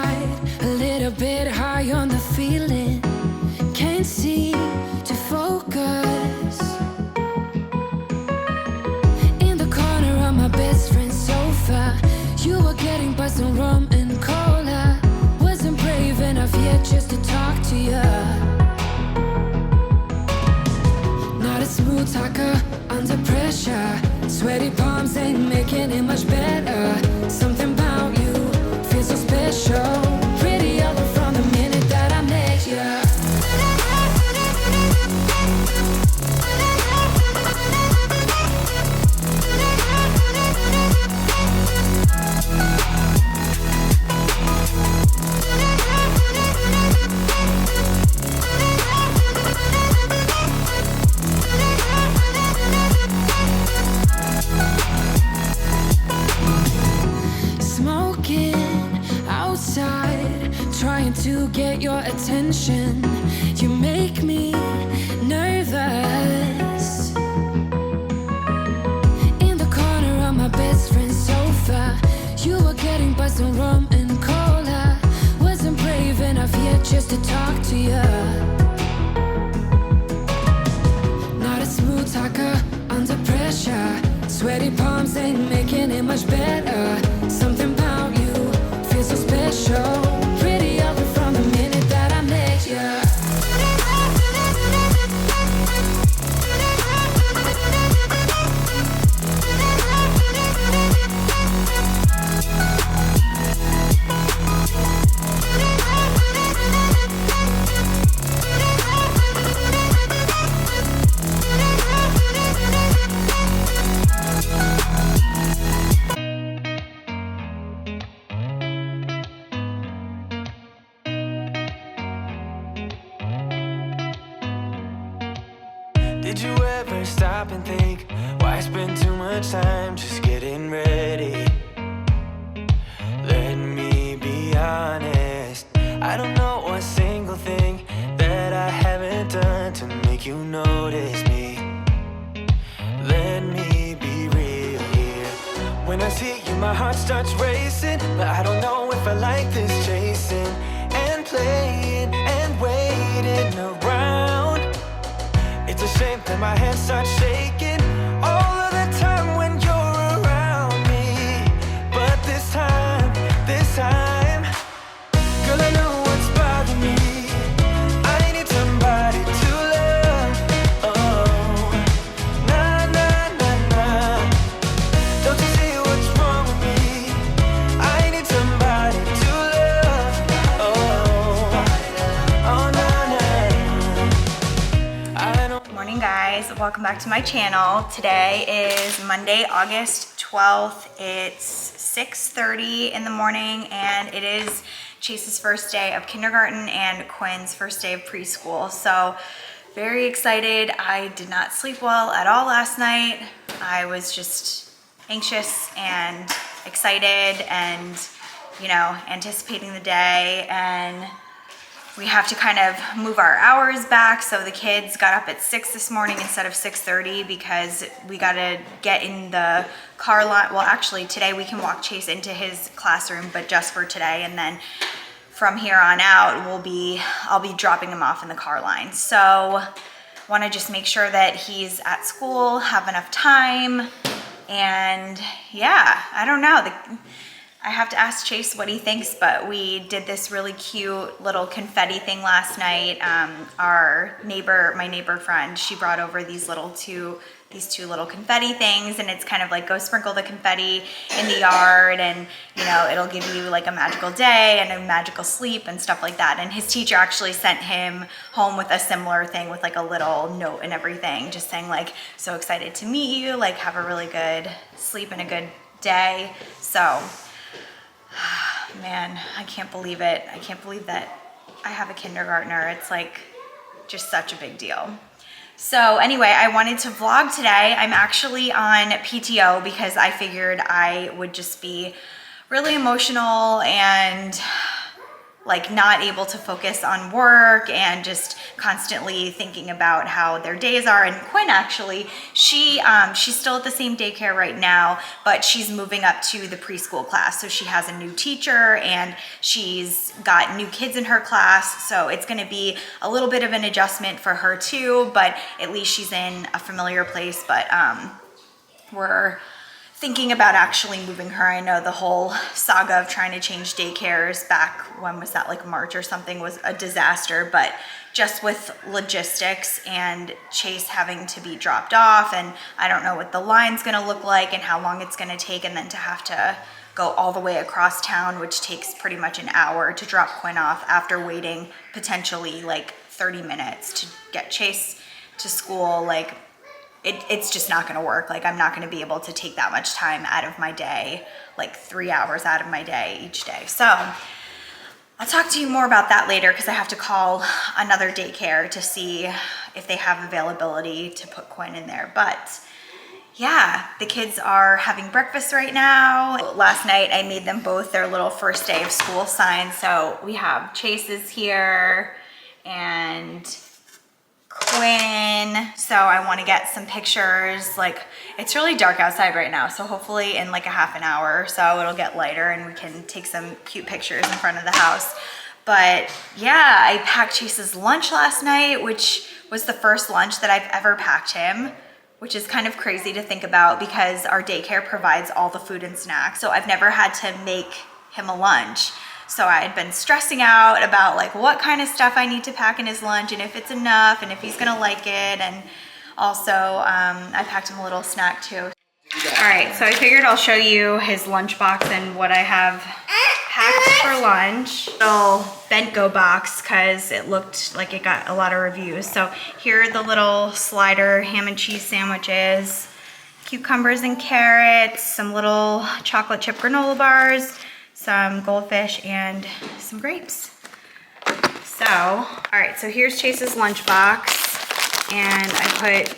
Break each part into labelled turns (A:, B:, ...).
A: outside, a little bit high on the feeling. Can't seem to focus. In the corner of my best friend's sofa, you were getting by some rum and cola. Wasn't brave enough yet just to talk to you. Not a smooth talker under pressure. Sweaty palms ain't making it much better. Something about you feels so special. Pretty other from the minute that I met you. Trying to get your attention. You make me nervous. In the corner of my best friend's sofa, you were getting by some rum and cola. Wasn't brave enough yet just to talk to you. Not a smooth talker under pressure. Sweaty palms ain't making it much better. Something about you feels so special. Pretty other from the minute that I met you.
B: Did you ever stop and think, why spend too much time just getting ready? Let me be honest, I don't know one single thing that I haven't done to make you notice me. Let me be real here. When I see you, my heart starts racing, but I don't know if I like this chasing and playing and waiting around. It's a shame that my hands start shaking all of the time when you're around me. But this time, girl, I know what's bothering me. I need somebody to love. Oh, nah, nah, nah, nah. Don't you see what's wrong with me? I need somebody to love. Oh, oh, nah, nah. I don't.
C: Morning guys, welcome back to my channel. Today is Monday, August 12th. It's 6:30 in the morning and it is Chase's first day of kindergarten and Quinn's first day of preschool. So very excited. I did not sleep well at all last night. I was just anxious and excited and, you know, anticipating the day, and we have to kind of move our hours back. So the kids got up at 6 this morning instead of 6:30 because we got to get in the car line. Well, actually today we can walk Chase into his classroom, but just for today. And then from here on out, I'll be dropping him off in the car line. So want to just make sure that he's at school, have enough time. And yeah, I don't know. I have to ask Chase what he thinks, but we did this really cute little confetti thing last night. My neighbor friend, she brought over these two little confetti things, and it's kind of like go sprinkle the confetti in the yard, and you know, it'll give you like a magical day and a magical sleep and stuff like that. And his teacher actually sent him home with a similar thing with like a little note and everything, just saying like, so excited to meet you, like have a really good sleep and a good day. So man, I can't believe it. I can't believe that I have a kindergartner. It's like just such a big deal. So anyway, I wanted to vlog today. I'm actually on PTO because I figured I would just be really emotional and like not able to focus on work and just constantly thinking about how their days are. And Quinn, actually, she's still at the same daycare right now, but she's moving up to the preschool class. So she has a new teacher and she's got new kids in her class. So it's going to be a little bit of an adjustment for her too, but at least she's in a familiar place. But we're thinking about actually moving her. I know the whole saga of trying to change daycares back, when was that, like March or something, was a disaster, but just with logistics and Chase having to be dropped off, and I don't know what the line's gonna look like and how long it's gonna take, and then to have to go all the way across town, which takes pretty much an hour to drop Quinn off after waiting potentially like 30 minutes to get Chase to school. Like, it's just not gonna work. Like, I'm not gonna be able to take that much time out of my day, like 3 hours out of my day each day. So I'll talk to you more about that later, because I have to call another daycare to see if they have availability to put Quinn in there. But yeah, the kids are having breakfast right now. Last night I made them both their little first day of school signs. So we have Chase's here and Quinn. So I want to get some pictures. Like, it's really dark outside right now, so hopefully in like a half an hour or so it'll get lighter and we can take some cute pictures in front of the house. But yeah, I packed Chase's lunch last night, which was the first lunch that I've ever packed him, which is kind of crazy to think about because our daycare provides all the food and snacks. So I've never had to make him a lunch. So I had been stressing out about like what kind of stuff I need to pack in his lunch and if it's enough and if he's gonna like it. And also I packed him a little snack too. All right, so I figured I'll show you his lunchbox and what I have packed for lunch. Little bento box, because it looked like it got a lot of reviews. So here are the little slider ham and cheese sandwiches, cucumbers and carrots, some little chocolate chip granola bars, some goldfish, and some grapes. So, all right, so here's Chase's lunchbox, and I put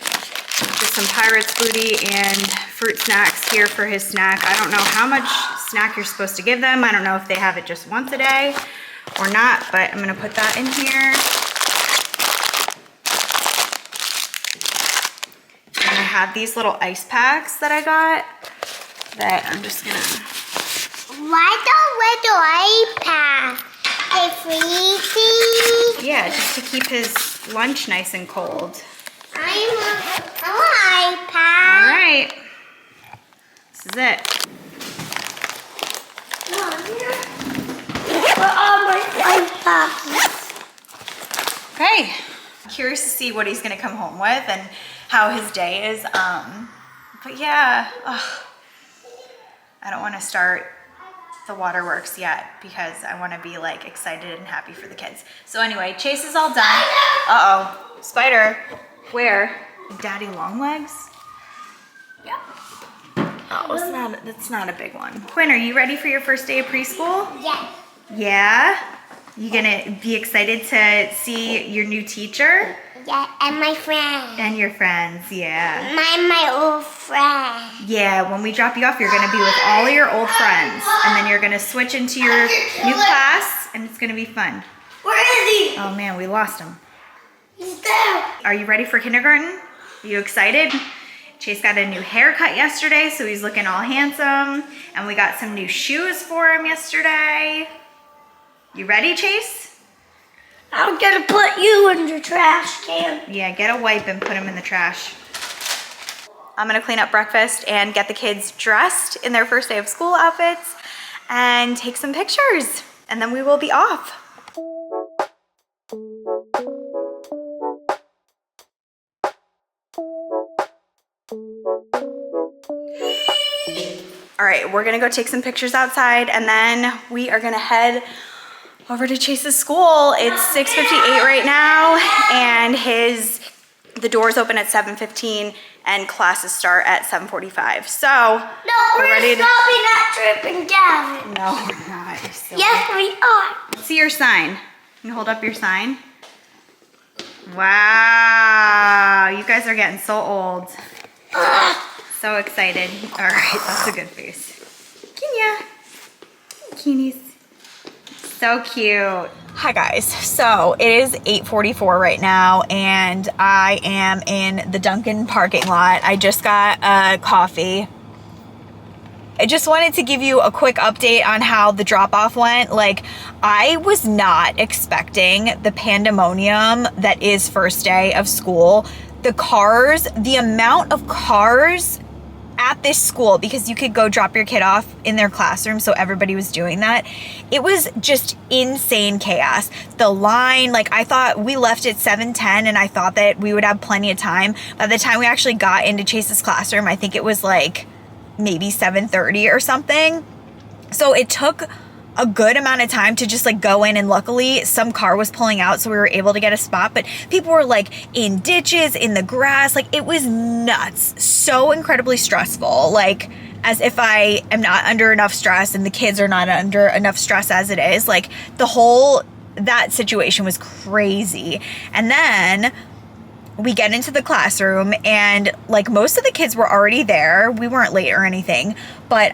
C: just some Pirates booty and fruit snacks here for his snack. I don't know how much snack you're supposed to give them. I don't know if they have it just once a day or not, but I'm gonna put that in here. And I have these little ice packs that I got that I'm just gonna...
D: Why don't we do iPad? It's freezing.
C: Yeah, just to keep his lunch nice and cold.
D: I want iPad.
C: All right, this is it.
D: Where are my iPads?
C: Okay, curious to see what he's gonna come home with and how his day is. But yeah, I don't want to start the waterworks yet because I want to be like excited and happy for the kids. So anyway, Chase is all done. Uh-oh, spider. Where? Daddy long legs?
D: Yeah.
C: Oh, it's not a big one. Quinn, are you ready for your first day of preschool?
D: Yes.
C: Yeah? You gonna be excited to see your new teacher?
D: Yeah, and my friend.
C: And your friends, yeah.
D: My old friend.
C: Yeah, when we drop you off, you're gonna be with all your old friends. And then you're gonna switch into your new class, and it's gonna be fun.
D: Where is he?
C: Oh man, we lost him.
D: He's there.
C: Are you ready for kindergarten? Are you excited? Chase got a new haircut yesterday, so he's looking all handsome. And we got some new shoes for him yesterday. You ready, Chase?
D: I'm gonna put you in the trash can.
C: Yeah, get a wipe and put him in the trash. I'm gonna clean up breakfast and get the kids dressed in their first day of school outfits and take some pictures, and then we will be off. All right, we're gonna go take some pictures outside, and then we are gonna head over to Chase's school. It's 6:58 right now, and the doors open at 7:15, and classes start at 7:45. So
D: No, we're
C: ready
D: stopping at Tripping Gavin.
C: No, we're not. You're silly.
D: Yes, we are.
C: See your sign. Can you hold up your sign? Wow, you guys are getting so old. So excited. All right, that's a good face. Kenya. Keenies. so cute. Hi guys, so it is 8:44 right now and I am in the Dunkin' parking lot. I just got a coffee. I just wanted to give you a quick update on how the drop-off went. Like, I was not expecting the pandemonium that is first day of school. The amount of cars at this school, because you could go drop your kid off in their classroom, so everybody was doing that. It was just insane chaos. The line, like, I thought we left at 7:10 and I thought that we would have plenty of time. By the time we actually got into Chase's classroom, I think it was like maybe 7:30 or something. So it took a good amount of time to just like go in, and luckily some car was pulling out so we were able to get a spot, but people were like in ditches, in the grass, like it was nuts. So incredibly stressful, like as if I am not under enough stress and the kids are not under enough stress as it is. Like that situation was crazy. And then we get into the classroom and like most of the kids were already there. We weren't late or anything, but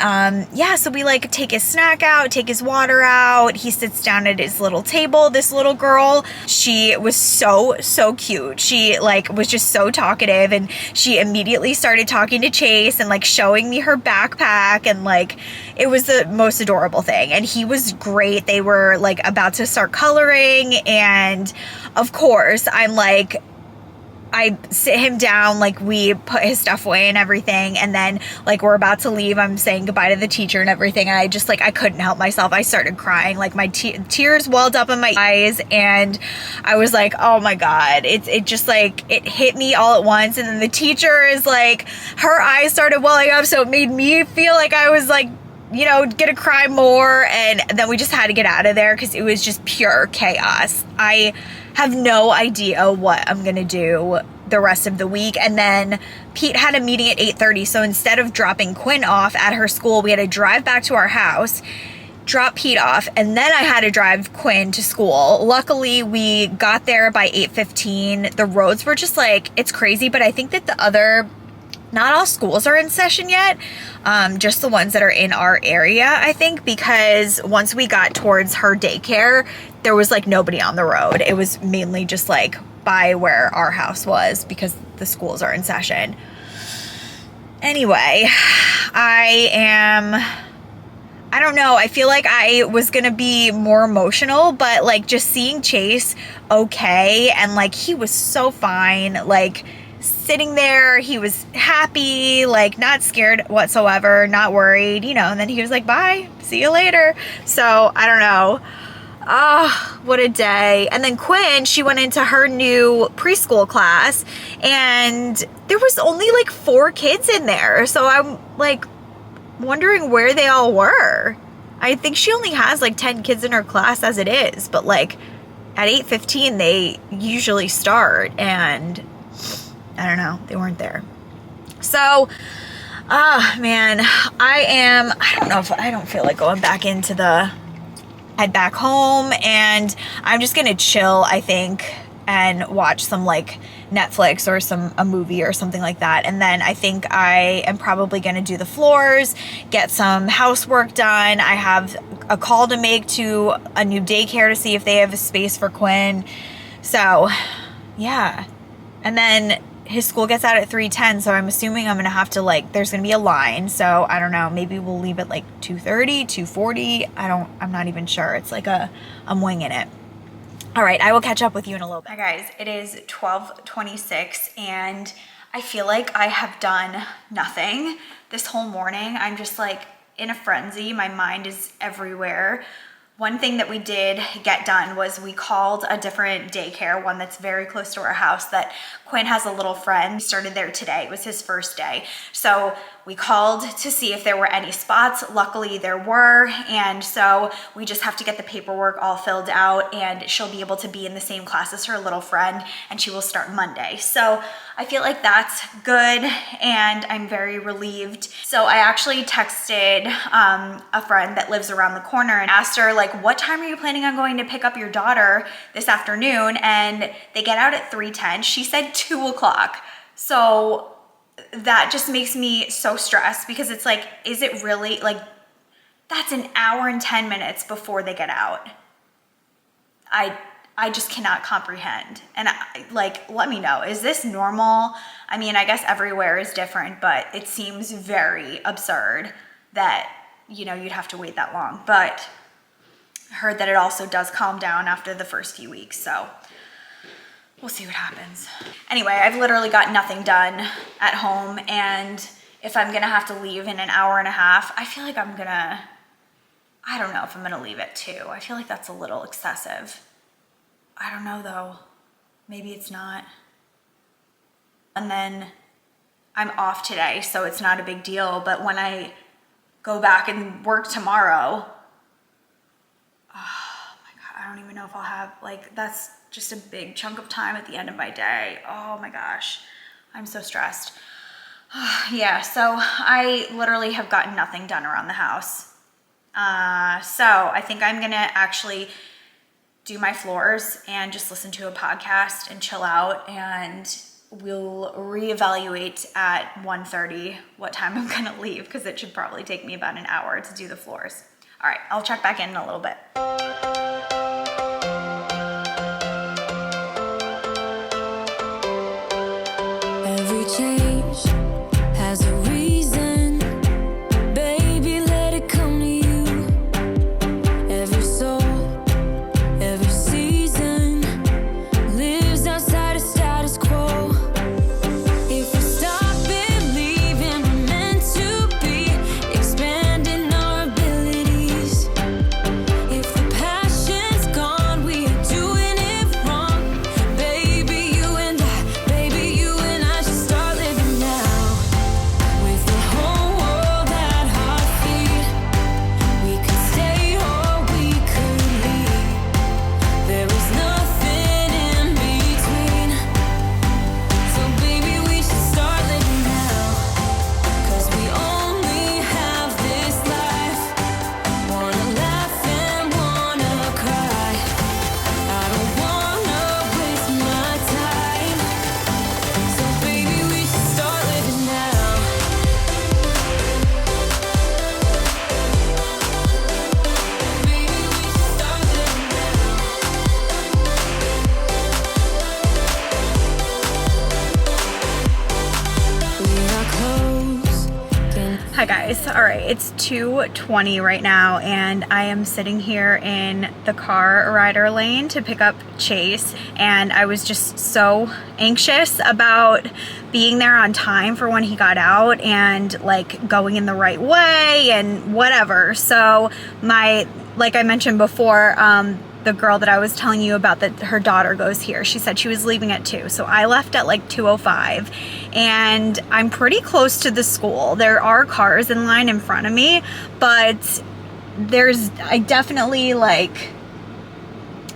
C: yeah, so we like take his snack out, take his water out. He sits down at his little table. This little girl, she was so cute. She like was just so talkative, and she immediately started talking to Chase and like showing me her backpack, and like it was the most adorable thing. And he was great. They were like about to start coloring, and of course I sit him down, like we put his stuff away and everything, and then like we're about to leave, I'm saying goodbye to the teacher and everything, and I just like I couldn't help myself. I started crying, like my tears welled up in my eyes, and I was like, oh my god, it just like it hit me all at once. And then the teacher is like, her eyes started welling up, so it made me feel like I was like, you know, gonna cry more. And then we just had to get out of there because it was just pure chaos. I have no idea what I'm gonna do the rest of the week. And then Pete had a meeting at 8:30, so instead of dropping Quinn off at her school, we had to drive back to our house, drop Pete off, and then I had to drive Quinn to school. Luckily, we got there by 8:15. The roads were just like, it's crazy, but I think that not all schools are in session yet, just the ones that are in our area, I think, because once we got towards her daycare, there was like nobody on the road. It was mainly just like by where our house was because the schools are in session. Anyway, I don't know. I feel like I was going to be more emotional, but like just seeing Chase okay, and like he was so fine, like sitting there, he was happy, like not scared whatsoever, not worried, you know, and then he was like, bye, see you later. So I don't know. Oh, what a day. And then Quinn, she went into her new preschool class and there was only like 4 kids in there. So I'm like wondering where they all were. I think she only has like 10 kids in her class as it is, but like at 8:15 they usually start, and I don't know, they weren't there. So, man, I don't feel like going back head back home, and I'm just gonna chill, I think, and watch some like Netflix or a movie or something like that. And then I think I am probably gonna do the floors, get some housework done. I have a call to make to a new daycare to see if they have a space for Quinn. So, yeah. And then his school gets out at 3:10, so I'm assuming I'm gonna have to like, there's gonna be a line, so I don't know, maybe we'll leave at like 2:30, 2:40. I'm not even sure. It's like I'm winging it. All right, I will catch up with you in a little bit. Hi guys, it is 12:26 and I feel like I have done nothing this whole morning. I'm just like in a frenzy. My mind is everywhere. One thing that we did get done was we called a different daycare, one that's very close to our house, that Quinn has a little friend. He started there today. It was his first day. So we called to see if there were any spots. Luckily there were, and so we just have to get the paperwork all filled out, and she'll be able to be in the same class as her little friend, and she will start Monday. So I feel like that's good, and I'm very relieved. So I actually texted a friend that lives around the corner and asked her, like, what time are you planning on going to pick up your daughter this afternoon? And they get out at 3:10. She said 2 o'clock. So that just makes me so stressed, because it's like, is it really, like, that's an hour and 10 minutes before they get out. I just cannot comprehend. And let me know, is this normal? I mean, I guess everywhere is different, but it seems very absurd that, you'd have to wait that long. But I heard that it also does calm down after the first few weeks. So we'll see what happens. Anyway, I've literally got nothing done at home. And if I'm gonna have to leave in an hour and a half, I feel like I don't know if I'm gonna leave at 2. I feel like that's a little excessive. I don't know though, maybe it's not. And then I'm off today, so it's not a big deal. But when I go back and work tomorrow, oh my God, I don't even know if I'll have, that's just a big chunk of time at the end of my day. Oh my gosh, I'm so stressed. Yeah, so I literally have gotten nothing done around the house. So I think I'm gonna actually do my floors and just listen to a podcast and chill out, and we'll reevaluate at 1:30 what time I'm gonna leave, because it should probably take me about an hour to do the floors. All right, I'll check back in a little bit.
A: Every change has a reason. Baby, let it come to you. Every soul, every season lives outside of status quo. If we stop believing we're meant to be, expanding our abilities. If the passion's gone, we are doing it wrong. Baby, you and I should start living now. With the whole world at our feet, we could stay or we could leave. There is nothing in between. So baby, we should start living now. 'Cause we only have this life. Wanna laugh and wanna cry. I don't wanna waste my time. So baby, we should start living now. Baby, we should start living now. We are close.
C: Hi guys, all right, it's 2:20 right now, and I am sitting here in the car rider lane to pick up Chase, and I was just so anxious about being there on time for when he got out and going in the right way and whatever. So like I mentioned before, the girl that I was telling you about, that her daughter goes here, she said she was leaving at 2. So I left at 2:05, and I'm pretty close to the school. There are cars in line in front of me, but I definitely I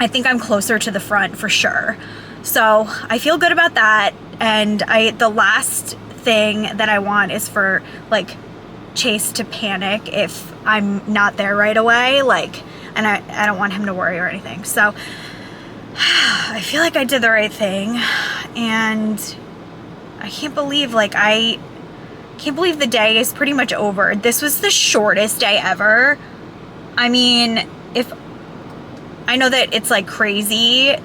C: think I'm closer to the front for sure. So I feel good about that. And the last thing that I want is for Chase to panic if I'm not there right away. And I don't want him to worry or anything. So I feel like I did the right thing, and I can't believe the day is pretty much over. This was the shortest day ever. I mean, I know that it's crazy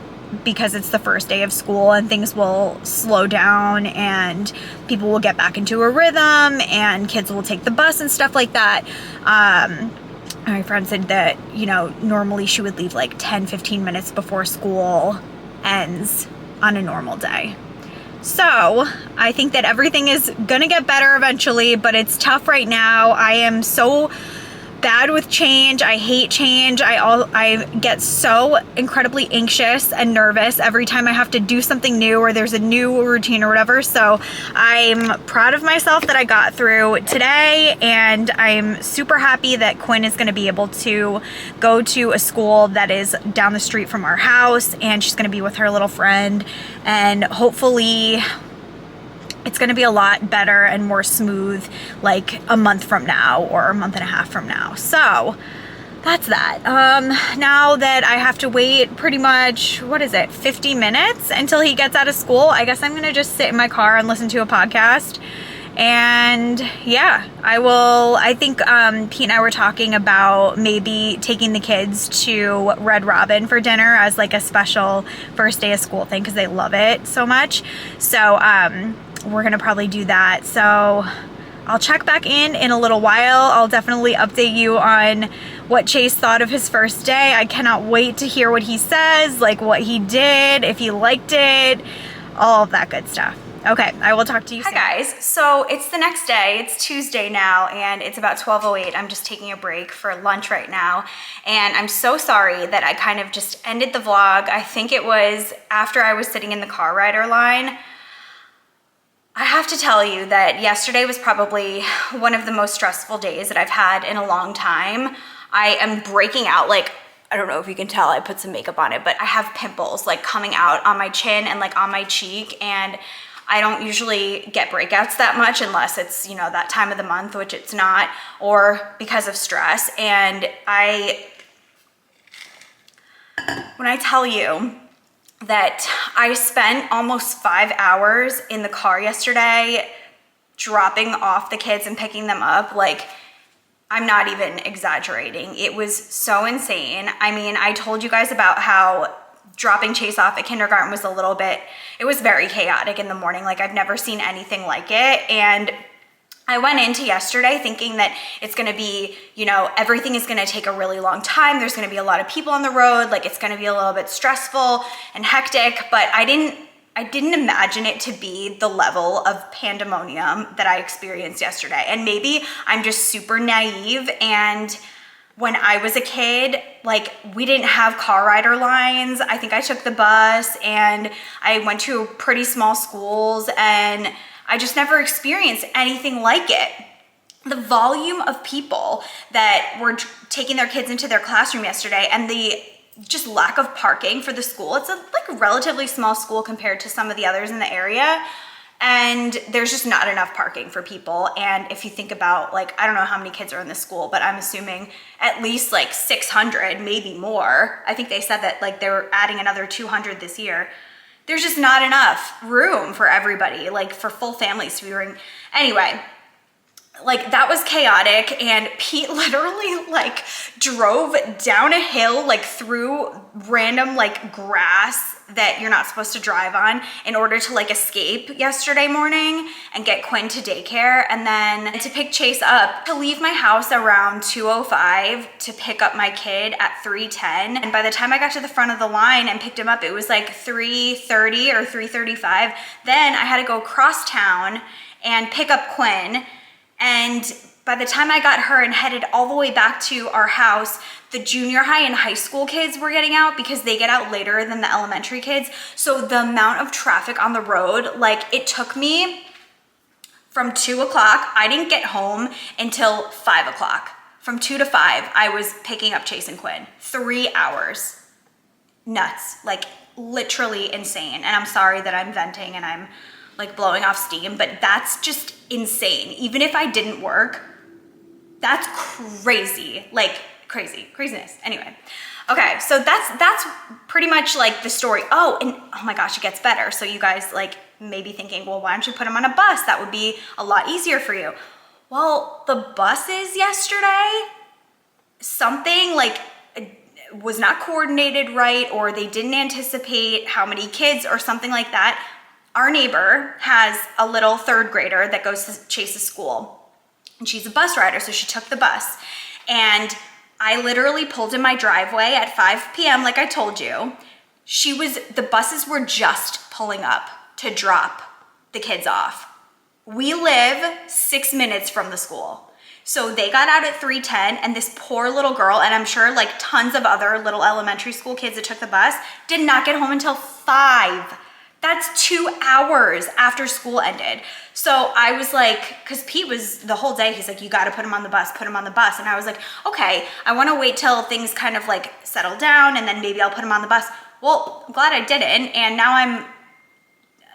C: because it's the first day of school and things will slow down and people will get back into a rhythm and kids will take the bus and stuff like that. My friend said that, normally she would leave 10-15 minutes before school ends on a normal day. So I think that everything is gonna get better eventually, but it's tough right now. I am so bad with change. I hate change. I get so incredibly anxious and nervous every time I have to do something new or there's a new routine or whatever. So I'm proud of myself that I got through today, and I'm super happy that Quinn is going to be able to go to a school that is down the street from our house, and she's going to be with her little friend, and hopefully it's going to be a lot better and more smooth a month from now or a month and a half from now. So that's that. Now that I have to wait pretty much, 50 minutes until he gets out of school, I guess I'm going to just sit in my car and listen to a podcast And yeah, I think Pete and I were talking about maybe taking the kids to Red Robin for dinner as like a special first day of school thing because they love it so much. So we're gonna probably do that. So I'll check back in a little while. I'll definitely update you on what Chase thought of his first day. I cannot wait to hear what he says, like what he did, if he liked it, all of that good stuff. Okay, I will talk to you soon. Hi guys, so it's the next day. It's Tuesday now and it's about 12:08. I'm just taking a break for lunch right now. And I'm so sorry that I kind of just ended the vlog. I think it was after I was sitting in the car rider line. I have to tell you that yesterday was probably one of the most stressful days that I've had in a long time. I am breaking out, like, I don't know if you can tell, I put some makeup on it, but I have pimples like coming out on my chin and like on my cheek, and I don't usually get breakouts that much unless it's, you know, that time of the month, which it's not, or because of stress. And when I tell you that I spent almost 5 hours in the car yesterday dropping off the kids and picking them up, like, I'm not even exaggerating. It was so insane. I mean, I told you guys about how dropping Chase off at kindergarten was it was very chaotic in the morning. Like, I've never seen anything like it. And I went into yesterday thinking that it's gonna be, you know, everything is gonna take a really long time. There's gonna be a lot of people on the road. Like, it's gonna be a little bit stressful and hectic, but I didn't imagine it to be the level of pandemonium that I experienced yesterday. And maybe I'm just super naive, and when I was a kid, like, we didn't have car rider lines. I think I took the bus and I went to pretty small schools and I just never experienced anything like it. The volume of people that were taking their kids into their classroom yesterday, and the just lack of parking for the school. It's a relatively small school compared to some of the others in the area. And there's just not enough parking for people. And if you think about, like, I don't know how many kids are in this school, but I'm assuming at least like 600, maybe more. I think they said that like they were adding another 200 this year. There's just not enough room for everybody, like for full families to be wearing. Anyway, like, that was chaotic, and Pete literally like drove down a hill, like through random like grass that you're not supposed to drive on in order to like escape yesterday morning and get Quinn to daycare, and then to pick Chase up, to leave my house around 2:05 to pick up my kid at 3:10. And by the time I got to the front of the line and picked him up, it was like 3:30 or 3:35. Then I had to go cross town and pick up Quinn. And by the time I got her and headed all the way back to our house, the junior high and high school kids were getting out because they get out later than the elementary kids. So the amount of traffic on the road, like, it took me from 2 o'clock. I didn't get home until 5 o'clock. From 2 to 5, I was picking up Chase and Quinn. 3 hours. Nuts. Like, literally insane. And I'm sorry that I'm venting and I'm like blowing off steam, but that's just insane. Even if I didn't work, that's crazy. Like, craziness. Anyway, okay, so that's pretty much like the story. Oh, and oh my gosh, it gets better. So you guys like may be thinking, well, why don't you put him on a bus? That would be a lot easier for you. Well, the buses yesterday, something like was not coordinated right, or they didn't anticipate how many kids or something like that. Our neighbor has a little third grader that goes to Chase's school, and she's a bus rider, so she took the bus. And I literally pulled in my driveway at 5 p.m. like I told you. The buses were just pulling up to drop the kids off. We live 6 minutes from the school. So they got out at 3:10, and this poor little girl, and I'm sure like tons of other little elementary school kids that took the bus, did not get home until 5. That's 2 hours after school ended. So I was like, because Pete was the whole day, he's like, you got to put him on the bus, put him on the bus. And I was like, okay, I want to wait till things kind of like settle down, and then maybe I'll put him on the bus. Well, I'm glad I didn't. And now I'm,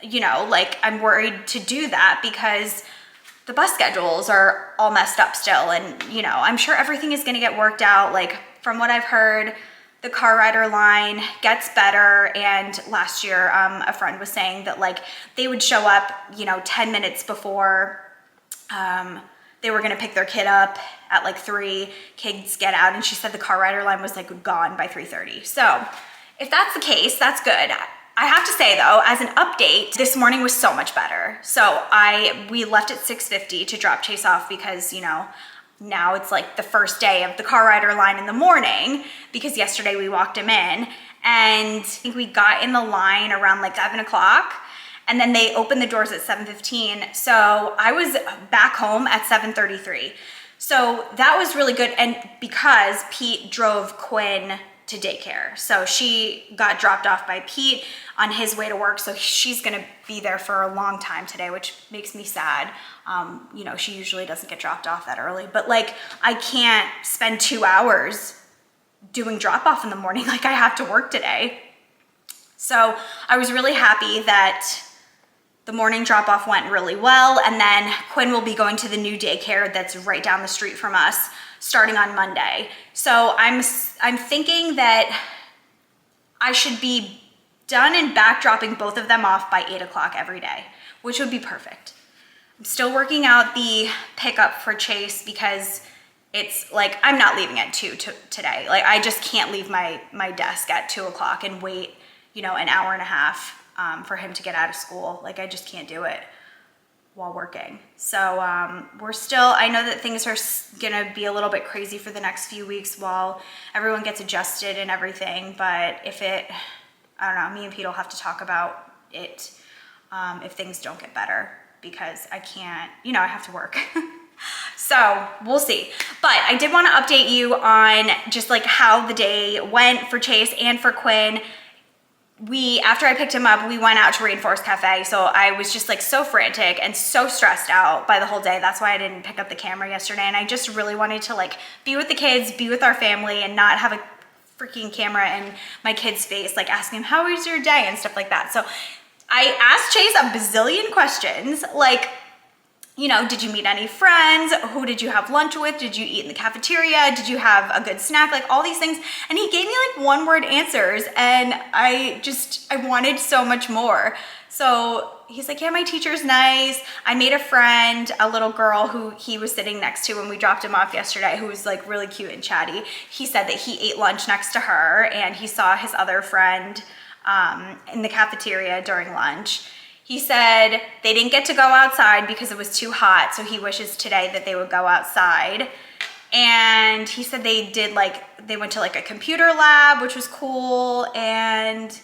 C: you know, like, I'm worried to do that because the bus schedules are all messed up still. And, you know, I'm sure everything is going to get worked out. Like, from what I've heard, the car rider line gets better. And last year, a friend was saying that like they would show up, you know, 10 minutes before They were gonna pick their kid up at like 3, kids get out, and she said the car rider line was like gone by 3:30. So if that's the case, that's good. I have to say though, as an update, this morning was so much better. So we left at 6:50 to drop Chase off because, you know, now it's like the first day of the car rider line in the morning because yesterday we walked him in, and I think we got in the line around like 7 o'clock. And then they opened the doors at 7:15. So I was back home at 7:33. So that was really good. And because Pete drove Quinn to daycare. So she got dropped off by Pete on his way to work. So she's gonna be there for a long time today, which makes me sad. You know, she usually doesn't get dropped off that early, but like I can't spend 2 hours doing drop off in the morning. Like I have to work today. So I was really happy that the morning drop off went really well. And then Quinn will be going to the new daycare that's right down the street from us starting on Monday. So I'm thinking that I should be done and back dropping both of them off by 8 o'clock every day, which would be perfect. I'm still working out the pickup for Chase because it's like, I'm not leaving at 2 today. Like I just can't leave my desk at 2 o'clock and wait, you know, an hour and a half for him to get out of school. Like I just can't do it while working. So I know that things are gonna be a little bit crazy for the next few weeks while everyone gets adjusted and everything. But I don't know, me and Pete will have to talk about it if things don't get better, because I can't, you know, I have to work. So we'll see. But I did want to update you on just like how the day went for Chase and for Quinn. After I picked him up, we went out to Rainforest Cafe. So I was just like so frantic and so stressed out by the whole day. That's why I didn't pick up the camera yesterday. And I just really wanted to like be with the kids, be with our family, and not have a freaking camera in my kid's face, like asking him, how was your day and stuff like that. So I asked Chase a bazillion questions, like, you know, did you meet any friends? Who did you have lunch with? Did you eat in the cafeteria? Did you have a good snack? Like all these things. And he gave me like one-word answers, and I wanted so much more. So he's like, yeah, my teacher's nice. I made a friend, a little girl who he was sitting next to when we dropped him off yesterday, who was like really cute and chatty. He said that he ate lunch next to her, and he saw his other friend in the cafeteria during lunch. He said they didn't get to go outside because it was too hot, so he wishes today that they would go outside. And he said they went to like a computer lab, which was cool. And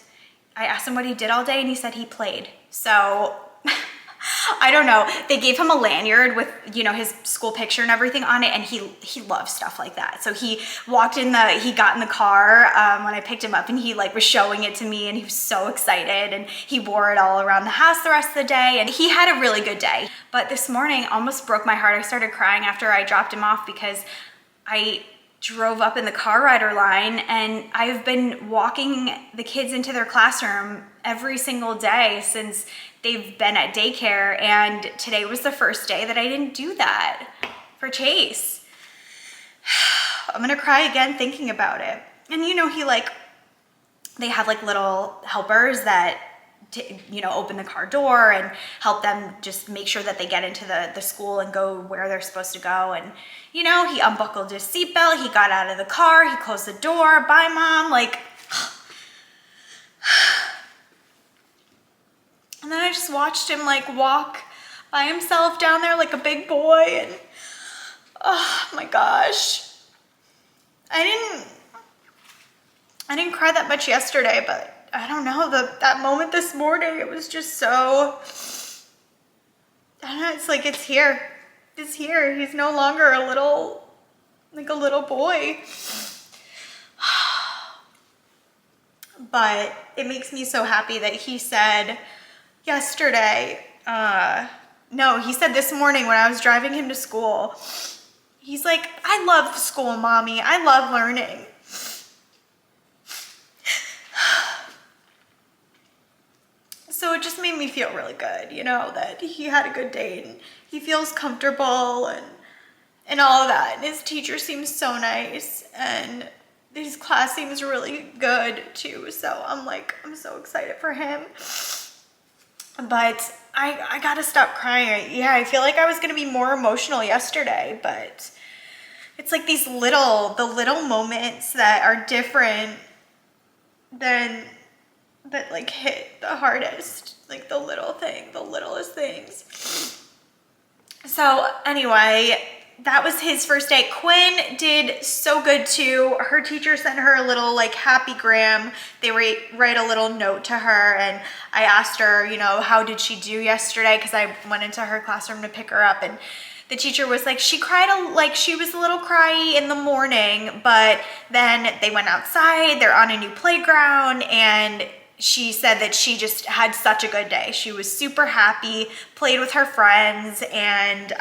C: I asked him what he did all day, and he said he played. So I don't know. They gave him a lanyard with, you know, his school picture and everything on it, and he loves stuff like that. So he got in the car when I picked him up, and he like was showing it to me, and he was so excited, and he wore it all around the house the rest of the day, and he had a really good day. But this morning almost broke my heart. I started crying after I dropped him off because I drove up in the car rider line, and I've been walking the kids into their classroom every single day since they've been at daycare, and today was the first day that I didn't do that for Chase. I'm gonna cry again thinking about it. And you know, they have like little helpers that you know, open the car door and help them just make sure that they get into the school and go where they're supposed to go. And you know, he unbuckled his seatbelt, he got out of the car, he closed the door, bye mom, like. And then I just watched him like walk by himself down there like a big boy, and oh my gosh. I didn't cry that much yesterday, but I don't know, that moment this morning, it was just so, I don't know, it's like it's here. It's here. He's no longer a little boy. But it makes me so happy that he said yesterday, no, he said this morning when I was driving him to school, he's like, I love school, mommy. I love learning. So it just made me feel really good, you know, that he had a good day and he feels comfortable and all of that. And his teacher seems so nice, and his class seems really good too. So I'm so excited for him. But I gotta stop crying. Yeah, I feel like I was gonna be more emotional yesterday, but it's like the little moments that are different that like hit the hardest, like the littlest things. So anyway, that was his first day. Quinn did so good too. Her teacher sent her a little like happy-gram. They write a little note to her, and I asked her, you know, how did she do yesterday? Because I went into her classroom to pick her up, and the teacher was like, she cried, like she was a little cryy in the morning, but then they went outside, they're on a new playground, and she said that she just had such a good day. She was super happy, played with her friends, and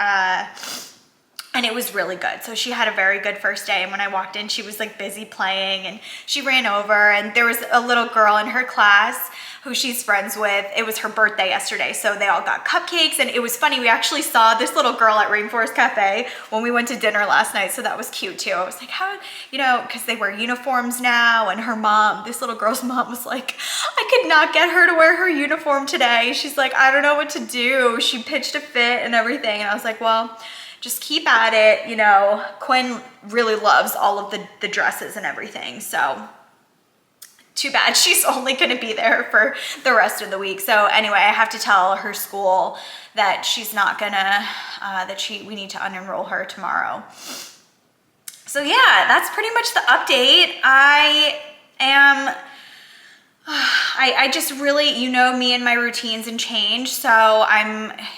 C: it was really good. So she had a very good first day. And when I walked in, she was like busy playing, and she ran over, and there was a little girl in her class who she's friends with. It was her birthday yesterday. So they all got cupcakes, and it was funny. We actually saw this little girl at Rainforest Cafe when we went to dinner last night. So that was cute too. I was like, how, you know, cause they wear uniforms now, and her mom, this little girl's mom was like, I could not get her to wear her uniform today. She's like, I don't know what to do. She pitched a fit and everything. And I was like, well, just keep at it. You know, Quinn really loves all of the dresses and everything. So too bad she's only going to be there for the rest of the week. So anyway, I have to tell her school that she's not gonna, we need to unenroll her tomorrow. So yeah, that's pretty much the update. I just really, you know, me and my routines and change. So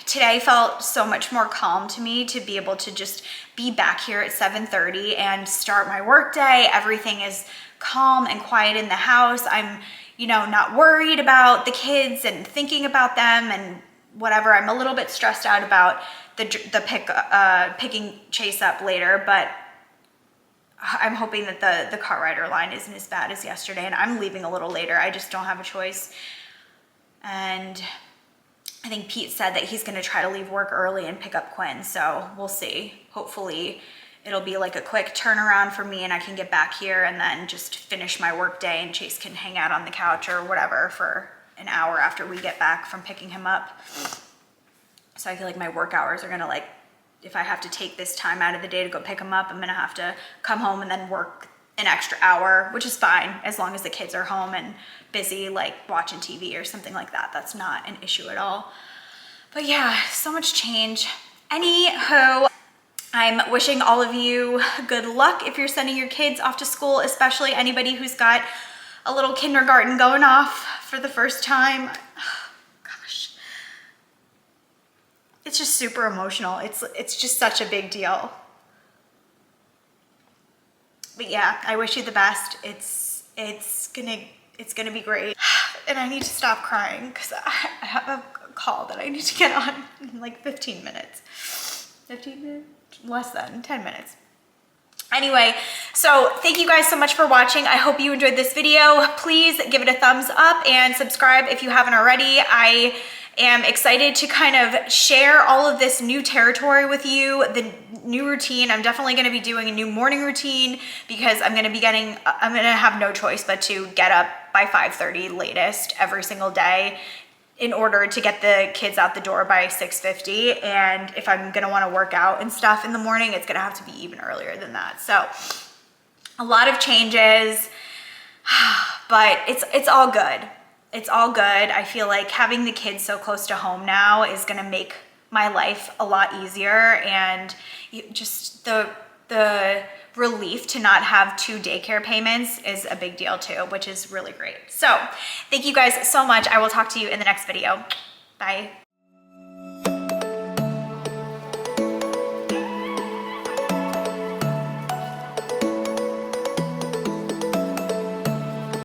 C: today felt so much more calm to me to be able to just be back here at 7:30 and start my work day. Everything is calm and quiet in the house. I'm, you know, not worried about the kids and thinking about them and whatever. I'm a little bit stressed out about picking Chase up later, but I'm hoping that the car rider line isn't as bad as yesterday, and I'm leaving a little later. I just don't have a choice. And I think Pete said that he's gonna try to leave work early and pick up Quinn, so we'll see. Hopefully it'll be like a quick turnaround for me and I can get back here and then just finish my work day, and Chase can hang out on the couch or whatever for an hour after we get back from picking him up. So I feel like my work hours are gonna, like, if I have to take this time out of the day to go pick him up, I'm gonna have to come home and then work an extra hour, which is fine as long as the kids are home and busy, like watching TV or something like that. That's not an issue at all. But yeah, so much change. Anywho, I'm wishing all of you good luck if you're sending your kids off to school, especially anybody who's got a little kindergarten going off for the first time. Gosh, it's just super emotional. It's just such a big deal. But yeah, I wish you the best. It's gonna be great. And I need to stop crying because I have a call that I need to get on in like 15 minutes. 15 minutes? Less than 10 minutes. Anyway, so thank you guys so much for watching. I hope you enjoyed this video. Please give it a thumbs up and subscribe if you haven't already. I am excited to kind of share all of this new territory with you, the new routine. I'm definitely going to be doing a new morning routine because I'm going to have no choice but to get up by 5:30 latest every single day in order to get the kids out the door by 6:50. And if I'm gonna wanna work out and stuff in the morning, it's gonna have to be even earlier than that. So a lot of changes, but it's all good. It's all good. I feel like having the kids so close to home now is gonna make my life a lot easier, and just the relief to not have 2 daycare payments is a big deal too, which is really great. So thank you guys so much. I will talk to you in the next video. Bye.